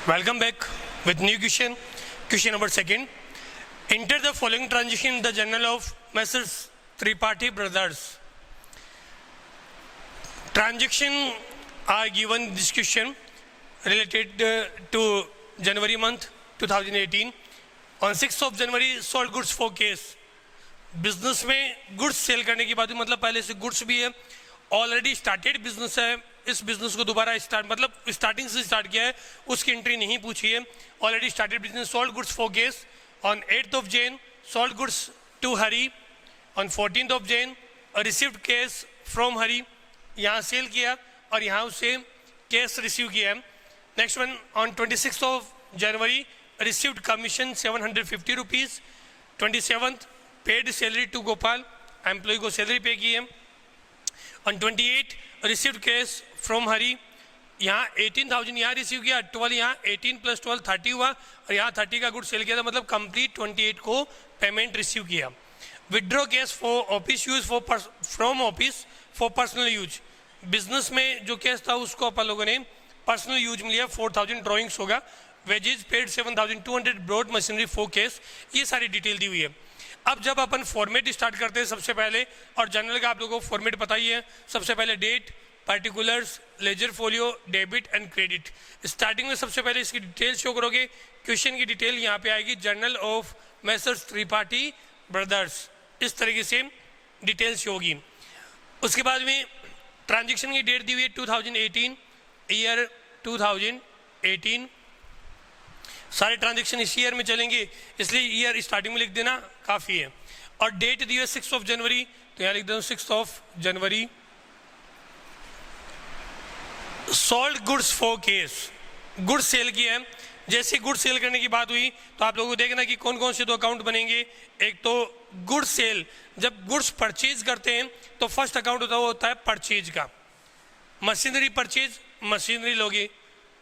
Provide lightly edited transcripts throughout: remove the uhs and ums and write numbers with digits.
Welcome back with new question. Question number second. Enter the following transaction in the journal of Messrs. Tripathi Brothers. Transaction are given in this question related to January month 2018. On 6th of January sold goods for case. Business में goods sale करने की बात हुई, मतलब पहले से goods भी है, ऑलरेडी स्टार्टेड बिजनेस है, इस बिजनेस को दोबारा स्टार्ट मतलब स्टार्टिंग से स्टार्ट किया है, उसकी एंट्री नहीं पूछी है, already started business. Sold goods for cash on 8th of Jan, sold goods to Hari on 14th of Jan, received cash from Hari, यहाँ सेल किया और यहाँ उसे केस रिसीव किया है. Next one on 26th of January received commission 750 rupees. 27th paid salary to Gopal, employee को salary pay की है. On 28 received cash from Hari, यहाँ 18,000 यहाँ रिसीव किया, 12 यहाँ 18 + 12 30 हुआ और यहाँ 30 का गुड सेल किया था, मतलब कंप्लीट 28 को पेमेंट रिसीव किया. Withdraw cash for office use from office for personal use, business में जो कैश था उसको अपन लोगों ने पर्सनल यूज में लिया. 4,000 ड्रॉइंग्स होगा. Wages paid 7,200, bought machinery 4 cash. ये सारी डिटेल दी हुई है. अब जब अपन फॉर्मेट स्टार्ट करते हैं सबसे पहले, और जनरल का आप लोगों को फॉर्मेट पता ही है, सबसे पहले date, particulars, ledger folio, debit and credit. Starting में सबसे पहले इसकी डिटेल शो करोगे. क्वेश्चन की डिटेल यहाँ पे आएगी, journal of Messrs Tripathi brothers, इस तरीके से डिटेल शो होगी. उसके बाद में ट्रांजेक्शन की डेट दी हुई है 2018, ईयर 2018. सारे ट्रांजेक्शन इस ईयर में चलेंगे, इसलिए ईयर स्टार्टिंग में लिख देना काफ़ी है. और डेट दी है 6th of January, तो यहाँ लिख देना 6th of January. Sold goods for cash, goods sale किया है. जैसे गुड्स सेल करने की बात हुई तो आप लोगों को देखना कि कौन कौन से दो अकाउंट बनेंगे. एक तो गुड्स सेल, जब गुड्स परचेज करते हैं तो फर्स्ट अकाउंट होता है परचेज का. मशीनरी परचेज, मशीनरी लोगे.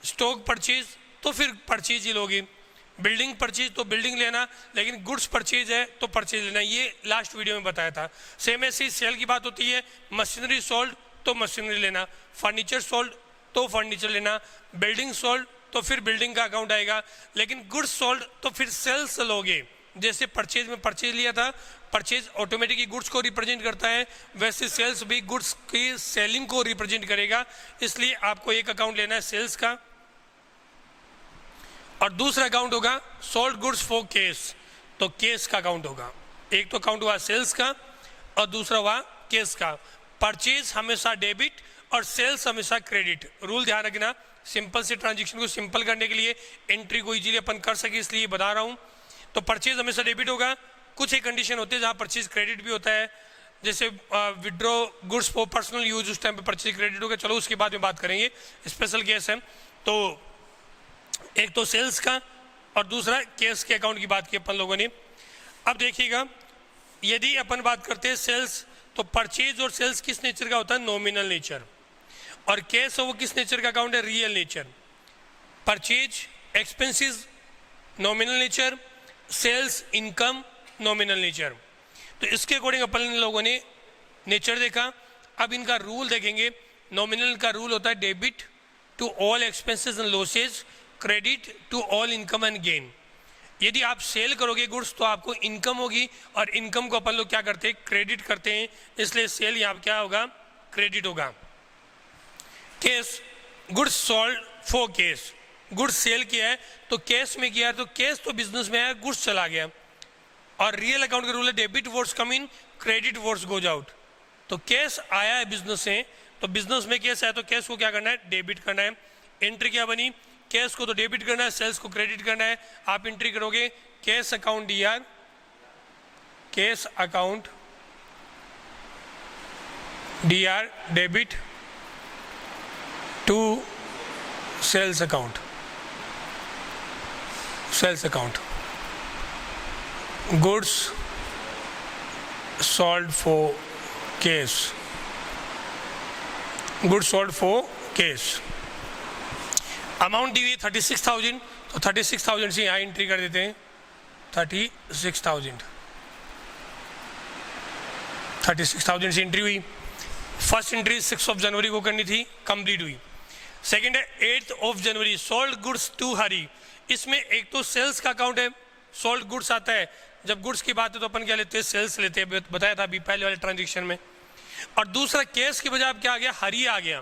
स्टॉक परचेज तो फिर परचेज ही लोगे. बिल्डिंग परचेज तो बिल्डिंग लेना, लेकिन गुड्स परचेज है तो परचेज लेना. ये लास्ट वीडियो में बताया था. सेम ऐसे ही सेल की बात होती है, मशीनरी सोल्ड तो मशीनरी लेना, फर्नीचर सोल्ड तो फर्नीचर लेना, बिल्डिंग सोल्ड तो फिर बिल्डिंग का अकाउंट आएगा, लेकिन गुड्स सोल्ड तो फिर सेल्स लोगे. जैसे परचेज में परचेज लिया था, परचेज ऑटोमेटिकली गुड्स को रिप्रेजेंट करता है, वैसे सेल्स भी गुड्स की सेलिंग को रिप्रेजेंट करेगा. इसलिए आपको एक अकाउंट लेना है सेल्स का, और दूसरा अकाउंट होगा सोल्ड गुड्स फॉर केस, तो केस का अकाउंट होगा. एक तो अकाउंट हुआ सेल्स का और दूसरा हुआ केस का. परचेज हमेशा डेबिट और सेल्स हमेशा क्रेडिट. रूल ध्यान रखना, सिंपल से ट्रांजेक्शन को सिंपल करने के लिए, एंट्री को इजीली अपन कर सके इसलिए बता रहा हूँ. तो परचेज हमेशा डेबिट होगा. कुछ एक कंडीशन होती है जहाँ परचेज क्रेडिट भी होता है, जैसे withdraw goods for personal use, उस टाइम पे परचेज क्रेडिट होगा. चलो उसके बाद में बात करेंगे, स्पेशल केस है. तो एक तो सेल्स का और दूसरा केस के अकाउंट की बात की अपन लोगों ने. अब देखिएगा, यदि अपन बात करते हैं सेल्स, तो परचेज और सेल्स किस नेचर का होता है? Nominal nature. और केस वो किस नेचर का अकाउंट है? Real nature. Purchase expenses nominal nature, sales income nominal nature. तो इसके अकॉर्डिंग अपन लोगों ने नेचर देखा. अब इनका रूल देखेंगे. नॉमिनल का रूल होता है debit to all expenses and losses, credit to all income and gain. यदि आप सेल करोगे गुड्स तो आपको इनकम होगी, और इनकम को अपन लोग क्या करते हैं? क्रेडिट करते हैं. इसलिए सेल यहाँ क्या होगा? क्रेडिट होगा. Cash, goods sold for cash, goods sale किया है तो केस में किया है, तो केस तो बिजनेस में है, गुड्स चला गया. और रियल अकाउंट का रूल है डेबिट वर्ड्स कम इन, क्रेडिट वर्ड्स गोज आउट. तो केस आया है बिजनेस से, तो बिजनेस में केस आया तो केस को क्या करना है? डेबिट करना है. एंट्री क्या बनी? केस को तो डेबिट करना है, सेल्स को क्रेडिट करना है. आप एंट्री करोगे cash account DR, cash account DR debit to sales account, sales account. Goods sold for cash, goods sold for cash. Amount दी हुई है 36,000, तो 36,000 से यहाँ एंट्री कर देते हैं. 36,000 से एंट्री हुई. First entry 6th of January को करनी थी, कंप्लीट हुई. सेकेंड है 8th of January sold goods to Hari. इसमें एक तो सेल्स का अकाउंट है, सोल्ड गुड्स आता है, जब गुड्स की बात है तो अपन क्या लेते हैं, सेल्स लेते हैं, बताया था अभी पहले वाले ट्रांजेक्शन में। और दूसरा केस की बजाय अब क्या आ गया, हरी आ गया,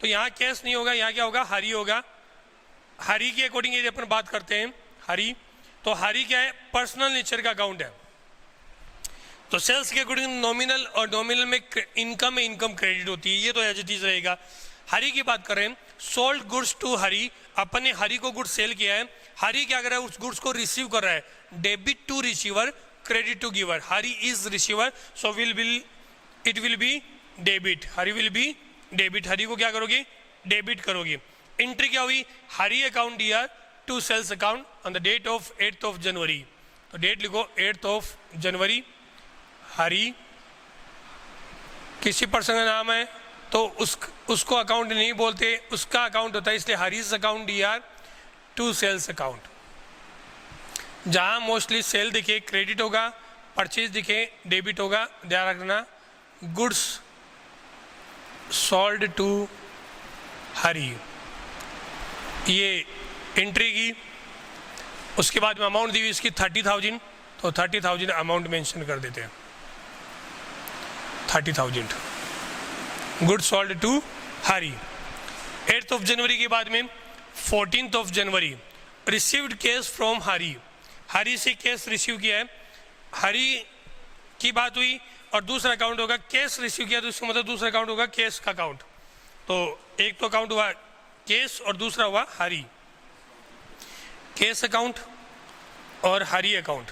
तो यहाँ केस नहीं होगा, यहाँ क्या होगा, हरी होगा। हरी के अकॉर्डिंग यदि अपन बात करते हैं हरी, तो हरी क्या है, पर्सनल नेचर का अकाउंट है। तो सेल्स के अकॉर्डिंग नॉमिनल, और नॉमिनल में इनकम में इनकम क्रेडिट होती है, ये तो एज इट इज रहेगा। हरी की बात करें, सोल्ड गुड्स टू हरी, अपन ने हरी को गुड्स सेल किया है, हरी क्या कर रहा है, उस गुड्स को रिसीव कर रहा है, debit to receiver credit to giver, Hari is receiver, so it will be debit, Hari will be debit, Hari को क्या करोगे, डेबिट करोगे। एंट्री क्या हुई, Hari account year to sales account on the date of 8th of January, तो डेट लिखो 8th of जनवरी। हरी किसी person का नाम है तो उसको अकाउंट नहीं बोलते, उसका अकाउंट होता है, इसलिए Hari's account year to sales account. जहां मोस्टली सेल दिखे क्रेडिट होगा, परचेज दिखे डेबिट होगा, ध्यान रखना। गुड्स सोल्ड टू हरी, ये एंट्री की। उसके बाद में अमाउंट दी हुई इसकी 30,000, तो 30,000 अमाउंट मेंशन कर देते हैं, 30,000 goods sold to Hari. 8th of January के बाद में 14th of January received cash from Hari, Hari से केस रिसीव किया है, हरी की बात हुई। और दूसरा अकाउंट होगा, केस रिसीव किया तो इसका मतलब दूसरा अकाउंट होगा केस का अकाउंट, तो एक तो अकाउंट हुआ केस और दूसरा हुआ हरी, केस अकाउंट और हरी अकाउंट।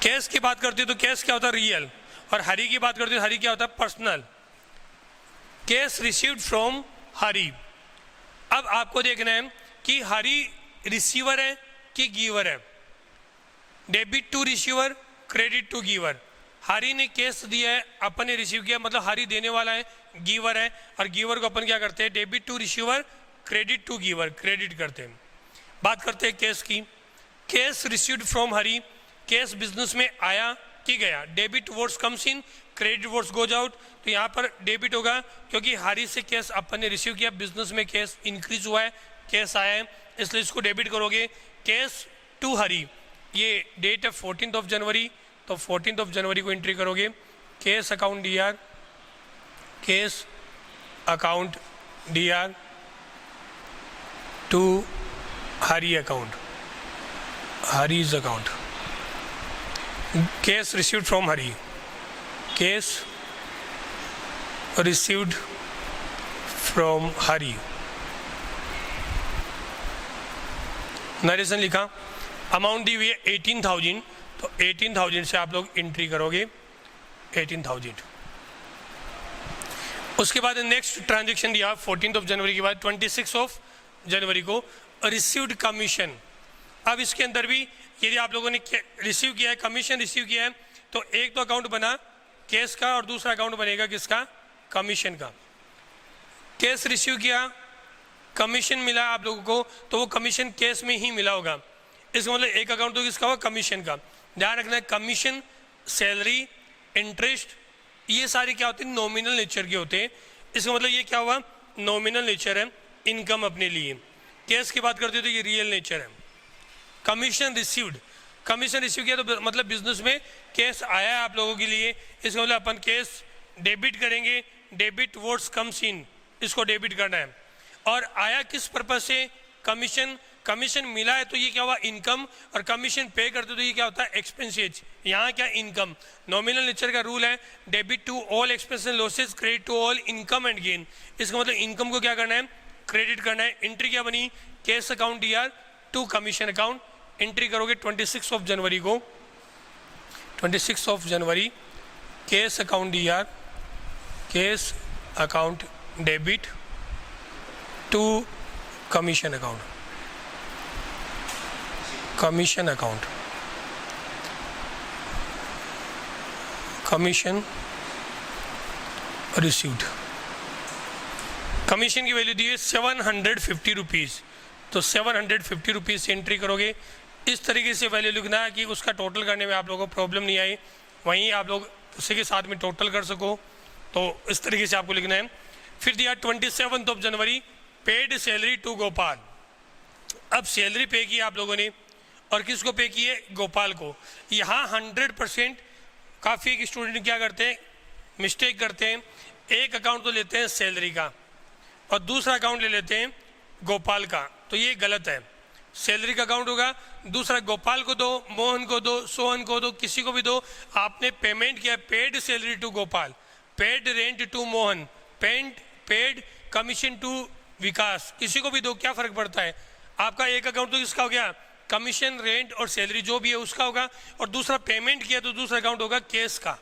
केस की बात करते हो तो केस क्या होता है, रियल, और हरी की बात करते हो हरी क्या होता है, पर्सनल। केस रिसीव्ड फ्रॉम हरी, अब आपको देखना है कि हरी रिसीवर है कि गिवर है, debit to receiver credit to giver. Hari ने केस दिया है, अपन ने रिसीव किया, मतलब हरी देने वाला है, गिवर है, और गिवर को अपन क्या करते हैं, debit to receiver credit to giver, credit करते हैं। बात करते हैं केस की, cash received from Hari, cash business में आया कि गया, debit words comes in credit words goes out, तो यहाँ पर डेबिट होगा क्योंकि हरी से केस अपन ने रिसीव किया, बिजनेस में केस इंक्रीज हुआ है, केस आया है, इसलिए इसको डेबिट करोगे। केस टू हरी, ये डेट है 14th of जनवरी, तो 14th of जनवरी को एंट्री करोगे, cash account D R, cash account D R to Hari account, Hari's account. Cash received from Hari, cash received from Hari, narration लिखा, अमाउंट दी हुई है 18,000, तो 18,000 से आप लोग एंट्री करोगे 18,000। उसके बाद नेक्स्ट ट्रांजेक्शन दिया 14th of जनवरी के बाद 26th of जनवरी को रिसीव्ड कमीशन। अब इसके अंदर भी यदि आप लोगों ने रिसीव किया है, कमीशन रिसीव किया है, तो एक तो अकाउंट बना केस का और दूसरा अकाउंट बनेगा किसका, कमीशन का। केस रिसीव किया, कमीशन मिला आप लोगों को, तो वो कमीशन केस में ही मिला होगा, इसका मतलब एक अकाउंट तो किसका हुआ, कमीशन का। ध्यान रखना है, कमीशन, सैलरी, इंटरेस्ट, ये सारे क्या होते हैं, नॉमिनल नेचर के होते हैं, इसका मतलब ये क्या हुआ, नॉमिनल नेचर है, इनकम अपने लिए। केस की बात करते हो तो ये रियल नेचर है। कमीशन रिसीव्ड, कमीशन रिसीव किया तो मतलब बिजनेस में केस आया है आप लोगों के लिए, इसका मतलब अपन केस डेबिट करेंगे, डेबिट वर्ड्स कम्स इन, इसको डेबिट करना है। और आया किस पर्पज से, कमीशन, कमीशन मिला है तो ये क्या हुआ, इनकम, और कमीशन पे करते तो ये क्या होता है, एक्सपेंसेज। यहाँ क्या, इनकम। नॉमिनल नेचर का रूल है, debit to all expenses and losses, credit to all income and gain, इसका मतलब इनकम को क्या करना है, क्रेडिट करना है। एंट्री क्या बनी, cash account year to commission account, entry करोगे 26th of जनवरी को, 26th of January, cash account ईयर, cash account debit to commission account, commission account, commission received. Commission की वैल्यू दी है 750 रुपीज़, तो 750 रुपीज़ से एंट्री करोगे। इस तरीके से वैल्यू लिखना है कि उसका टोटल करने में आप लोगों को प्रॉब्लम नहीं आई, वहीं आप लोग उसी के साथ में टोटल कर सको, तो इस तरीके से आपको लिखना है। फिर दिया 27 of January, paid salary to Gopal. अब सैलरी पे की आप लोगों ने, और किसको पे की है? गोपाल को। यहाँ 100% काफ़ी स्टूडेंट क्या करते हैं, मिस्टेक करते हैं, एक अकाउंट तो लेते हैं सैलरी का और दूसरा अकाउंट ले लेते हैं गोपाल का, तो ये गलत है। सैलरी का अकाउंट होगा, दूसरा गोपाल को दो, मोहन को दो, सोहन को दो, किसी को भी दो। आपने पेमेंट किया paid salary to Gopal, paid rent to Mohan, paid commission to Vikas, किसी को भी दो, क्या फर्क पड़ता है? आपका एक अकाउंट तो किसका हो गया? कमीशन, रेंट और सैलरी जो भी है उसका होगा, और दूसरा पेमेंट किया तो दूसरा अकाउंट होगा केस का।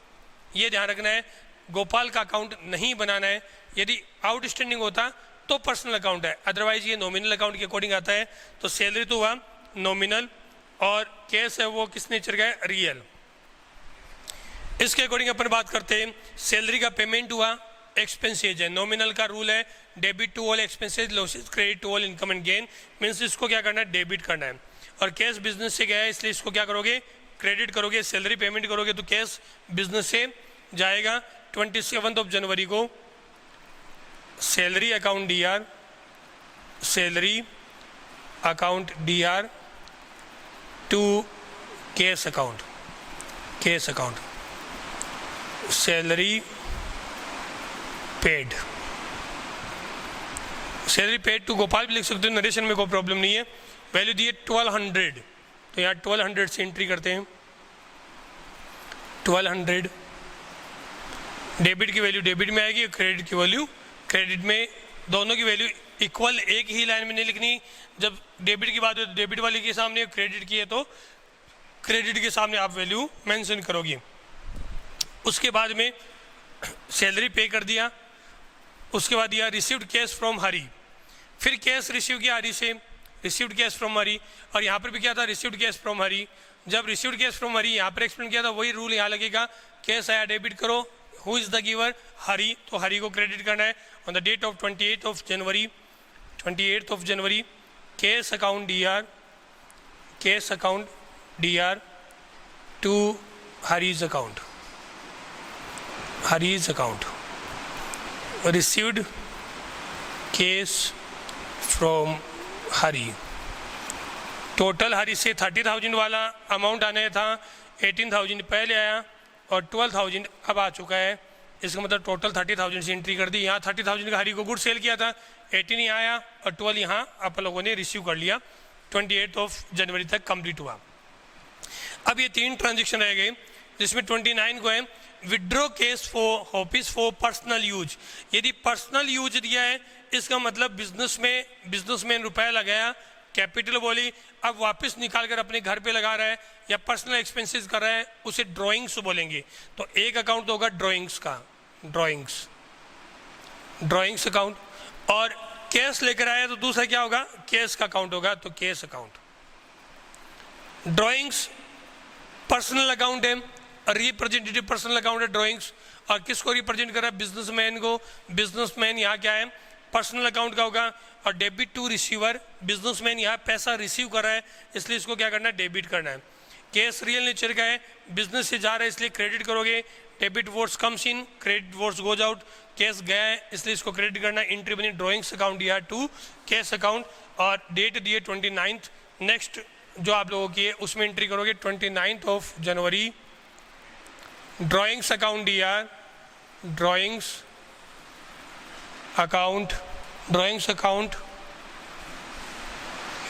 ये ध्यान रखना है, गोपाल का अकाउंट नहीं बनाना है। यदि आउटस्टैंडिंग होता तो पर्सनल अकाउंट है, अदरवाइज ये नॉमिनल अकाउंट के अकॉर्डिंग आता है। तो सैलरी तो हुआ नॉमिनल और केस है वो किस नेचर का है? रियल। इसके अकॉर्डिंग अपन बात करते हैं, सैलरी का पेमेंट हुआ एक्सपेंसेज है, नॉमिनल का रूल है debit to all expenses losses credit to all income and gain, means इसको क्या करना है? डेबिट करना है। और कैश बिजनेस से गया है इसलिए इसको क्या करोगे? क्रेडिट करोगे। सैलरी पेमेंट करोगे तो कैश बिजनेस से जाएगा। 27 ऑफ जनवरी को salary account DR, salary account DR to cash account, cash account, salary paid, salary paid to Gopal भी लिख सकते हो, नरेशन में कोई प्रॉब्लम नहीं है। वैल्यू दी है 1200, तो यहाँ 1200 से एंट्री करते हैं। 1200 डेबिट की वैल्यू डेबिट में आएगी, क्रेडिट की वैल्यू क्रेडिट में, दोनों की वैल्यू इक्वल एक ही लाइन में नहीं लिखनी। जब डेबिट की बात हो तो डेबिट वाले के सामने, क्रेडिट की है तो क्रेडिट के सामने आप वैल्यू मेंशन करोगे। उसके बाद में सैलरी पे कर दिया, उसके बाद दिया रिसीव्ड कैश फ्रॉम हरी, फिर कैश रिसीव किया हरी से, रिसीव्ड कैश फ्रॉम हरी, और यहाँ पर भी क्या था? रिसीव्ड कैश फ्रॉम हरी। जब रिसीव्ड कैश फ्रॉम हरी यहाँ पर एक्सप्लेन किया था, वही रूल यहाँ लगेगा, कैश आया डेबिट करो, who is the giver? Hari, तो हरी को क्रेडिट करना है। On the date of 28 of January, 28 of January, cash account DR, cash account DR to Hari's account, Hari's account, received cash from Hari. Total Hari से 30,000 वाला अमाउंट आने था, 18,000 पहले आया और 12,000 अब आ चुका है। इसका मतलब टोटल 30,000 से एंट्री कर दी। यहाँ 30,000 का हरी को गुड सेल किया था, 18 यहाँ आया और 12 यहाँ आप लोगों ने रिसीव कर लिया। 28 ऑफ जनवरी तक कंप्लीट हुआ। अब ये 3 ट्रांजेक्शन रह गए, जिसमें 29 को है withdraw case for office for personal use. यदि पर्सनल यूज दिया है इसका मतलब बिजनेसमैन रुपया लगाया, कैपिटल बोली, अब वापस निकाल कर अपने घर पे लगा रहा है या पर्सनल एक्सपेंसेस कर रहा है, उसे ड्राइंग्स बोलेंगे। तो एक अकाउंट होगा ड्राइंग्स का, ड्राइंग्स अकाउंट, और कैश लेकर आया तो दूसरा क्या होगा? कैश का अकाउंट होगा, तो cash account. Drawings personal account है, रिप्रेजेंटेटिव पर्सनल अकाउंट है ड्राइंग्स, और किसको रिप्रेजेंट कर रहा है? बिजनेसमैन को। बिजनेसमैन यहाँ क्या है? पर्सनल अकाउंट का होगा। और डेबिट टू रिसीवर, बिजनेसमैन यहाँ पैसा रिसीव कर रहा है इसलिए इसको क्या करना है? डेबिट करना है। कैश रियल नेचर का है, बिजनेस से जा रहा है इसलिए क्रेडिट करोगे। Debit words comes in, credit words goes out. Cash गया है इसलिए इसको क्रेडिट करना है। एंट्री बनी ड्राइंग्स अकाउंट या टू कैश अकाउंट, और डेट दिए 29। नेक्स्ट जो आप लोगों की है उसमें एंट्री करोगे 29 of January, drawings account DR, drawings account, drawings account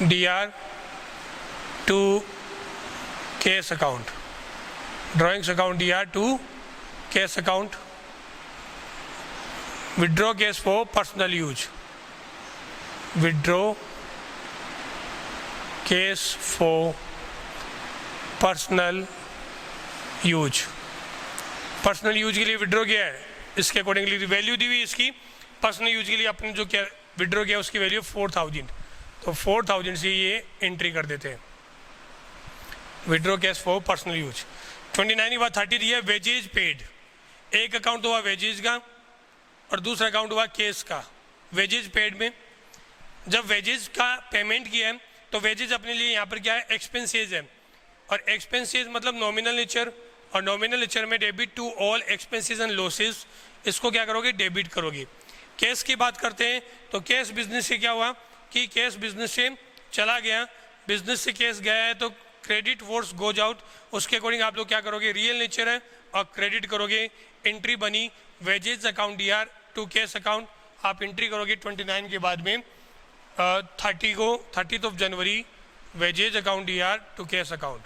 DR to cash account, drawings account DR to cash account, withdraw cash for personal use, withdraw cash for personal use. Personal use के लिए withdraw किया है, इसके accordingly value दी हुई इसकी। Personal use के लिए आपने जो क्या विड्रॉ किया उसकी वैल्यू 4,000, तो 4,000 से ये एंट्री कर देते हैं। Withdraw cash for personal use. 29 के बाद 30 दिया वेजेज पेड। एक अकाउंट हुआ वेजेज का और दूसरा अकाउंट हुआ केस का। वेजेज पेड में जब वेजेज का पेमेंट किया है तो वेजेज अपने लिए यहाँ पर क्या है? एक्सपेंसेज है, और एक्सपेंसेज मतलब नॉमिनल नेचर, और नॉमिनल नेचर में debit to all expenses and losses, इसको क्या करोगे? डेबिट करोगे। कैश की बात करते हैं तो कैश बिजनेस से क्या हुआ कि कैश बिजनेस से चला गया, बिजनेस से कैश गया है तो क्रेडिट वर्ड्स गोज आउट, उसके अकॉर्डिंग आप लोग क्या करोगे, रियल नेचर है और क्रेडिट करोगे। एंट्री बनी wages account DR to cash account, आप एंट्री करोगे 29 के बाद में 30 of January wages account DR to cash account,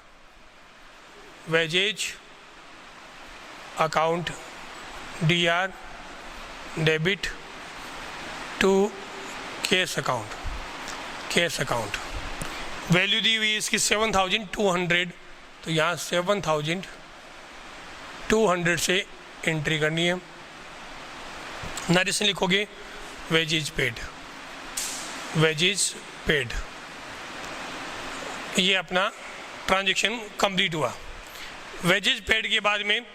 wages account DR debit to cash account, cash account. Value दी हुई है इसकी 7200, तो यहाँ 7200 से एंट्री करनी है। नरेशन लिखोगे वेजेज पेड, वेजेज पेड। ये अपना ट्रांजैक्शन कंप्लीट हुआ। वेजेज पेड के बाद में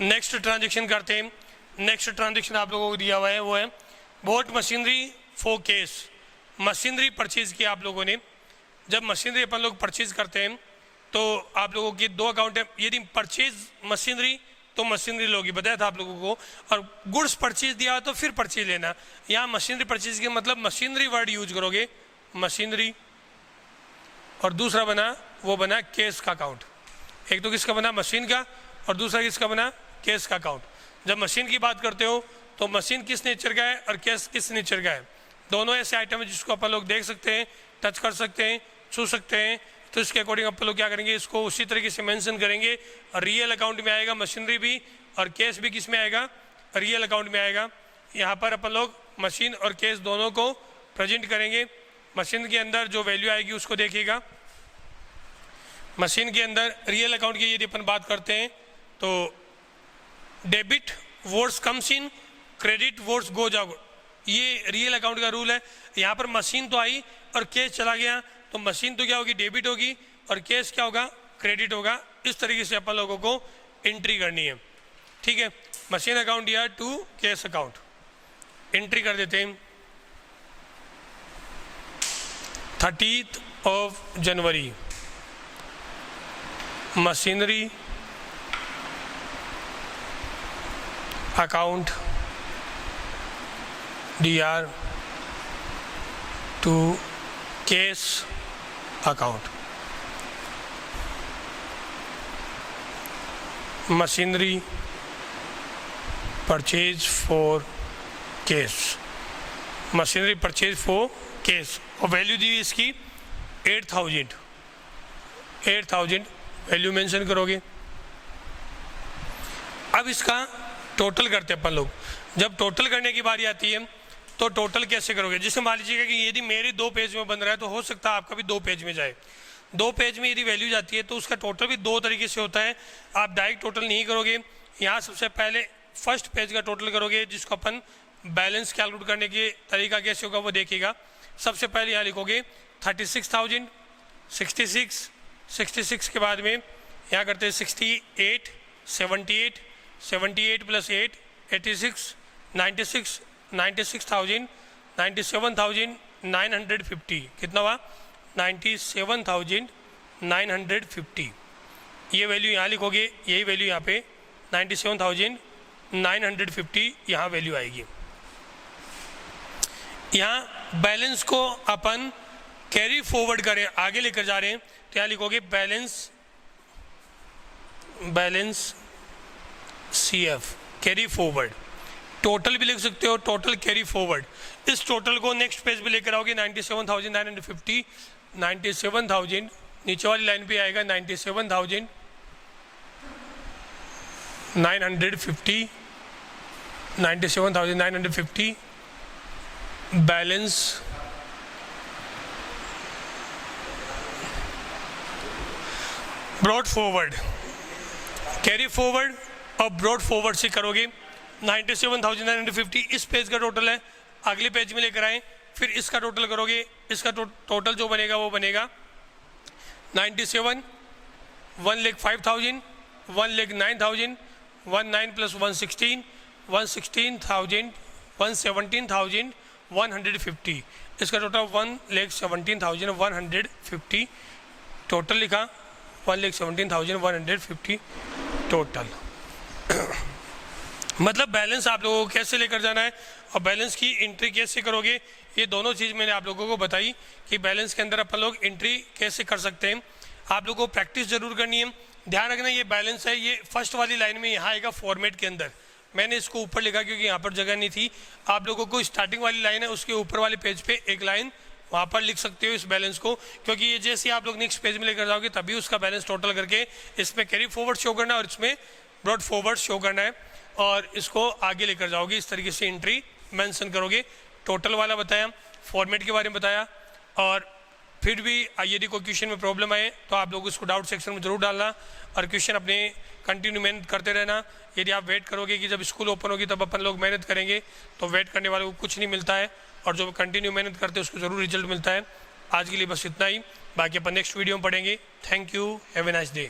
नेक्स्ट ट्रांजैक्शन करते हैं। नेक्स्ट ट्रांजैक्शन आप लोगों को दिया हुआ है वो है boat machinery for cash. Machinery purchase किया आप लोगों ने। जब मशीनरी अपन लोग परचेज करते हैं तो आप लोगों के दो अकाउंट है, यदि परचेज मशीनरी तो मशीनरी लोगी, बताया था आप लोगों को, और गुड्स परचेज दिया तो फिर परचेज लेना। यहाँ मशीनरी परचेज के मतलब मशीनरी वर्ड यूज करोगे, मशीनरी, और दूसरा बना वो बना केस का अकाउंट। एक तो किसका बना, मशीन का, और दूसरा किसका बना, केस का अकाउंट। जब मशीन की बात करते हो तो मशीन किस नेचर का है और केस किस नेचर का है। दोनों ऐसे आइटम है जिसको अपन लोग देख सकते हैं, टच कर सकते हैं, छू सकते हैं, तो इसके अकॉर्डिंग अपन लोग क्या करेंगे, इसको उसी तरीके से मेंशन करेंगे। और रियल अकाउंट में आएगा मशीनरी भी, और केस भी किस में आएगा, रियल अकाउंट में आएगा। यहाँ पर अपन लोग मशीन और केस दोनों को प्रेजेंट करेंगे। मशीन के अंदर जो वैल्यू आएगी उसको देखिएगा। मशीन के अंदर रियल अकाउंट की यदि अपन बात करते हैं तो debit words comes in, credit words goes out, ये रियल अकाउंट का रूल है। यहाँ पर मशीन तो आई और केस चला गया, तो मशीन तो क्या होगी, डेबिट होगी, और केस क्या होगा, क्रेडिट होगा। इस तरीके से अपन लोगों को एंट्री करनी है, ठीक है। मशीन अकाउंट या टू केस अकाउंट एंट्री कर देते हैं। 30 of January machinery account DR to cash account, machinery purchase for cash, machinery purchase for cash, और वैल्यू दी इसकी 8000 वैल्यू मेंशन करोगे। अब इसका टोटल करते हैं अपन लोग। जब टोटल करने की बारी आती है तो टोटल कैसे करोगे, जैसे मान लीजिएगा कि यदि मेरे 2 पेज में बन रहा है तो हो सकता है आपका भी 2 पेज में जाए। 2 पेज में यदि वैल्यू जाती है तो उसका टोटल भी 2 तरीके से होता है। आप डायरेक्ट टोटल नहीं करोगे, यहाँ सबसे पहले फर्स्ट पेज का टोटल करोगे, जिसको अपन बैलेंस कैलकुलेट करने के तरीका कैसे होगा वो देखिएगा। सबसे पहले यहाँ लिखोगे 36,000, 66 के बाद में यहाँ करते हैं 68, 78 प्लस 8, 86, 96,000, 97,950, कितना हुआ, 97,950। ये वैल्यू यहाँ लिखोगे, यही वैल्यू यहाँ पे 97,950 यहाँ वैल्यू आएगी। यहाँ बैलेंस को अपन कैरी फॉरवर्ड करें, आगे लेकर जा रहे हैं, तो यहाँ लिखोगे balance CF carry forward. Total भी लिख सकते हो, टोटल कैरी फॉरवर्ड। इस टोटल को नेक्स्ट पेज पे लेकर आओगे 97,950, 97,000 नीचे वाली लाइन पे आएगा 97,950, 97,950 balance brought forward, carry forward और ब्रॉड फॉरवर्ड से करोगे। 97,950 इस पेज का टोटल है, अगले पेज में लेकर आए, फिर इसका टोटल करोगे। इसका टोटल जो बनेगा वो बनेगा 97, 1,05,000, 1,09,000, 19 प्लस 116, 116,000, 117,150। इसका टोटल 1,17,150 टोटल लिखा, 1,17,150 टोटल। मतलब बैलेंस आप लोगों को कैसे लेकर जाना है और बैलेंस की एंट्री कैसे करोगे, ये दोनों चीज़ मैंने आप लोगों को बताई कि बैलेंस के अंदर अपन लोग एंट्री कैसे कर सकते हैं। आप लोगों को प्रैक्टिस जरूर करनी है। ध्यान रखना ये बैलेंस है, ये फर्स्ट वाली लाइन में यहाँ आएगा फॉर्मेट के अंदर। मैंने इसको ऊपर लिखा क्योंकि यहाँ पर जगह नहीं थी। आप लोगों को स्टार्टिंग वाली लाइन है उसके ऊपर वाले पेज पे एक लाइन वहाँ पर लिख सकते हो इस बैलेंस को, क्योंकि ये जैसे आप लोग नेक्स्ट पेज में लेकर जाओगे तभी उसका बैलेंस टोटल करके इसमें कैरी फॉरवर्ड शो करना है और इसमें ब्रॉड फॉरवर्ड शो करना है और इसको आगे लेकर जाओगे। इस तरीके से एंट्री मेंशन करोगे। टोटल वाला बताया, फॉर्मेट के बारे में बताया। और फिर भी यदि कोई क्वेश्चन में प्रॉब्लम आए तो आप लोग उसको डाउट सेक्शन में जरूर डालना और क्वेश्चन अपने कंटिन्यू मेहनत करते रहना। यदि आप वेट करोगे कि जब स्कूल ओपन होगी तब अपन लोग मेहनत करेंगे तो वेट करने वाले को कुछ नहीं मिलता है, और जो कंटिन्यू मेहनत करते हैं उसको ज़रूर रिजल्ट मिलता है। आज के लिए बस इतना ही, बाकी अपन नेक्स्ट वीडियो में पढ़ेंगे। Thank you, have a nice day.